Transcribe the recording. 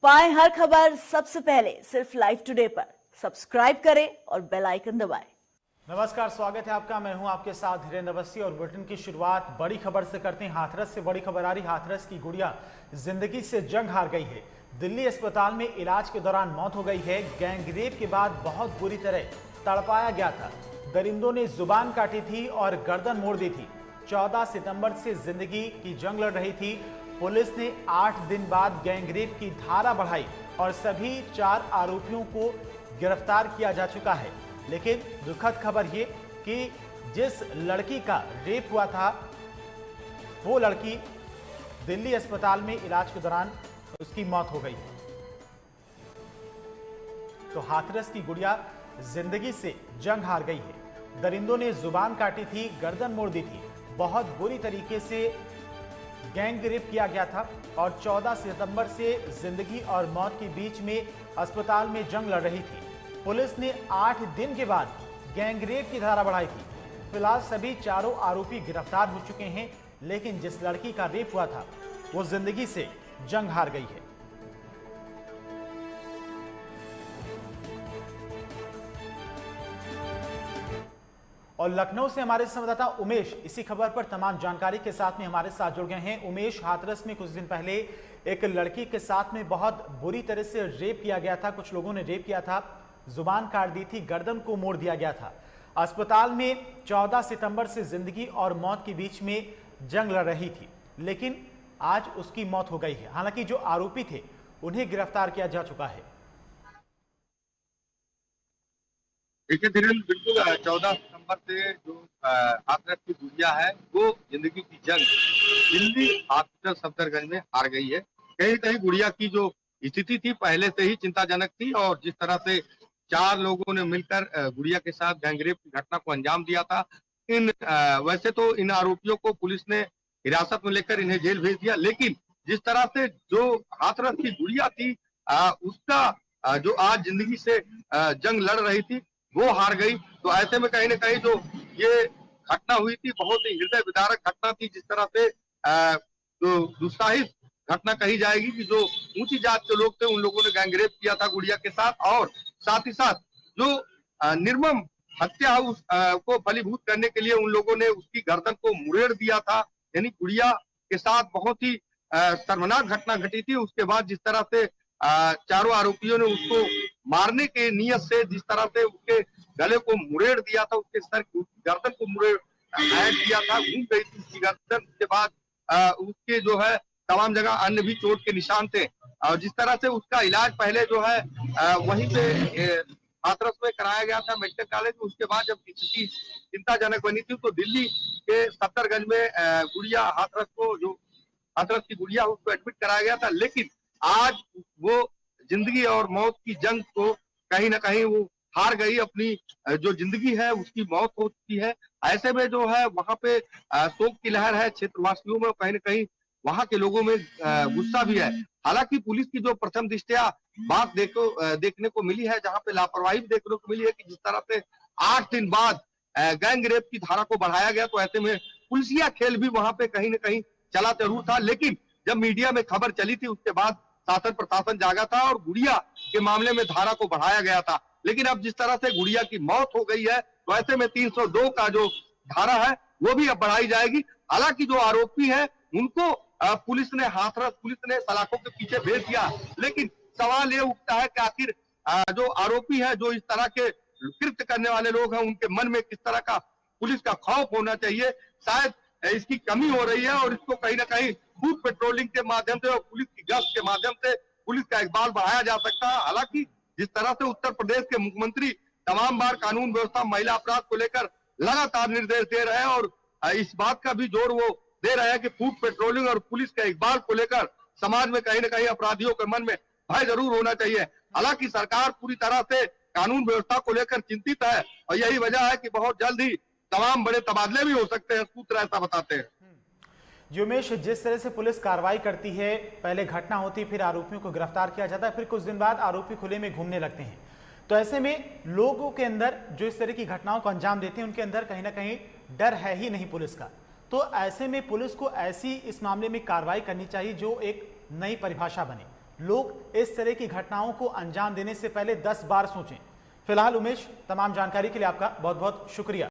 पाएं हर खबर सबसे पहले सिर्फ लाइव टुडे पर। सब्सक्राइब करें और बेल आइकन दबाएं। नमस्कार, स्वागत है आपका। मैं हूं आपके साथ धीरेन्द्र अवस्थी और बुलेटिन की शुरुआत बड़ी खबर से करते हैं। हाथरस से बड़ी खबर आ रही। हाथरस की गुड़िया जिंदगी से जंग हार गई है। दिल्ली अस्पताल में इलाज के दौरान मौत हो गई है। गैंगरेप के बाद बहुत बुरी तरह तड़पाया गया था। दरिंदों ने जुबान काटी थी और गर्दन मोड़ दी थी। 14 सितंबर से जिंदगी की जंग लड़ रही थी। पुलिस ने 8 दिन बाद गैंगरेप की धारा बढ़ाई और सभी 4 आरोपियों को गिरफ्तार किया जा चुका है। लेकिन दुखद खबर ये कि जिस लड़की का रेप हुआ था वो लड़की दिल्ली अस्पताल में इलाज के दौरान उसकी मौत हो गई। तो हाथरस की गुड़िया जिंदगी से जंग हार गई है। दरिंदों ने जुबान काटी थी, गर्दन मोड़ दी थी। बहुत बुरी तरीके से गैंग रेप किया गया था और 14 सितंबर से जिंदगी और मौत के बीच में अस्पताल में जंग लड़ रही थी। पुलिस ने 8 दिन के बाद गैंग रेप की धारा बढ़ाई थी। फिलहाल सभी 4 आरोपी गिरफ्तार हो चुके हैं, लेकिन जिस लड़की का रेप हुआ था वो जिंदगी से जंग हार गई है। और लखनऊ से हमारे संवाददाता उमेश इसी खबर पर तमाम जानकारी के साथ में हमारे साथ जुड़ गए हैं। उमेश, हाथरस में कुछ दिन पहले एक लड़की के साथ में बहुत बुरी तरह से रेप किया गया था। कुछ लोगों ने रेप किया था, जुबान काट दी थी, गर्दन को मोड़ दिया गया था। अस्पताल में 14 सितंबर से जिंदगी और मौत के बीच में जंग लड़ रही थी, लेकिन आज उसकी मौत हो गई है। हालांकि जो आरोपी थे उन्हें गिरफ्तार किया जा चुका है। देखिए धीरेन्द्र, बिल्कुल 14 सितंबर से जो हाथरस की गुड़िया है वो जिंदगी की जंग दिल्ली हॉस्पिटल सफदरगंज में हार गई है। कहीं कहीं गुड़िया की जो स्थिति थी पहले से ही चिंताजनक थी और जिस तरह से 4 लोगों ने मिलकर गुड़िया के साथ गैंगरेप की घटना को अंजाम दिया था। वैसे तो इन आरोपियों को पुलिस ने हिरासत में लेकर इन्हें जेल भेज दिया, लेकिन जिस तरह से जो हाथरस की गुड़िया थी उसका जो आज जिंदगी से जंग लड़ रही थी वो हार गई। तो ऐसे में कहीं ना कहीं जो ये घटना हुई थी बहुत ही हृदय विदारक घटना थी। जिस तरह से जो दुस्साहित घटना कही जाएगी कि जो ऊंची जात के लोग थे उन लोगों ने गैंगरेप किया था गुड़िया के साथ, और साथ ही साथ जो निर्मम हत्या को फलीभूत करने के लिए उन लोगों ने उसकी गर्दन को मुड़ेड़ दिया था। यानी गुड़िया के साथ बहुत ही शर्मनाक घटना घटी थी। उसके बाद जिस तरह से 4 आरोपियों ने उसको मारने के नियत से जिस तरह से उसके गले को मुड़ेड़ दिया था, उसके सर की गर्दन को मुड़ेड़ दिया था, घूम गई थी उसकी गर्दन। उसके बाद उसके जो है तमाम जगह अन्य भी चोट के निशान थे और जिस तरह से उसका इलाज पहले जो है वहीं पे हाथरस में कराया गया था मेडिकल कॉलेज में। उसके बाद जब स्थिति चिंताजनक बनी थी तो दिल्ली के सफदरगंज में गुड़िया हाथरस की गुड़िया उसको एडमिट कराया गया था। लेकिन आज वो जिंदगी और मौत की जंग को कहीं ना कहीं वो हार गई। अपनी जो जिंदगी है उसकी मौत हो चुकी है। ऐसे में जो है वहां पे शोक की लहर है क्षेत्रवासियों में, कहीं ना कहीं वहां के लोगों में गुस्सा भी है। हालांकि पुलिस की जो प्रथम दृष्टया बात देखने को मिली है, जहां पे लापरवाही भी देखने को मिली है कि जिस तरह से 8 दिन बाद गैंग रेप की धारा को बढ़ाया गया, तो ऐसे में पुलिसिया खेल भी वहां पे कहीं ना कहीं चला जरूर था। लेकिन जब मीडिया में खबर चली थी उसके बाद शासन प्रशासन जागा था और गुड़िया के मामले में धारा को बढ़ाया गया था। लेकिन अब जिस तरह से गुड़िया की मौत हो गई है तो ऐसे में 302 का जो धारा है वो भी अब बढ़ाई जाएगी। हालांकि जो आरोपी है उनको पुलिस ने सलाखों के पीछे भेज दिया, लेकिन सवाल ये उठता है कि आखिर जो आरोपी है, जो इस तरह के कृत्य करने वाले लोग हैं, उनके मन में किस तरह का पुलिस का खौफ होना चाहिए। शायद इसकी कमी हो रही है और इसको कहीं ना कहीं बूथ पेट्रोलिंग के माध्यम से और पुलिस की गश्त के माध्यम से पुलिस का इकबाल बढ़ाया जा सकता है। हालांकि जिस तरह से उत्तर प्रदेश के मुख्यमंत्री तमाम बार कानून व्यवस्था महिला अपराध को लेकर लगातार निर्देश दे रहे हैं और इस बात का भी जोर वो दे रहे हैं कि फूड पेट्रोलिंग और पुलिस के इकबाल को लेकर समाज में कहीं ना कहीं अपराधियों के मन में भय जरूर होना चाहिए। हालांकि सरकार पूरी तरह से कानून व्यवस्था को लेकर चिंतित है और यही वजह है कि बहुत जल्द ही तमाम बड़े तबादले भी हो सकते हैं, सूत्र ऐसा बताते हैं। जी उमेश, जिस तरह से पुलिस कार्रवाई करती है, पहले घटना होती, फिर आरोपियों को गिरफ्तार किया जाता है, फिर कुछ दिन बाद आरोपी खुले में घूमने लगते हैं, तो ऐसे में लोगों के अंदर जो इस तरह की घटनाओं को अंजाम देते हैं उनके अंदर कहीं ना कहीं डर है ही नहीं पुलिस का। तो ऐसे में पुलिस को ऐसी इस मामले में कार्रवाई करनी चाहिए जो एक नई परिभाषा बने, लोग इस तरह की घटनाओं को अंजाम देने से पहले 10 बार सोचें। फिलहाल उमेश, तमाम जानकारी के लिए आपका बहुत बहुत शुक्रिया।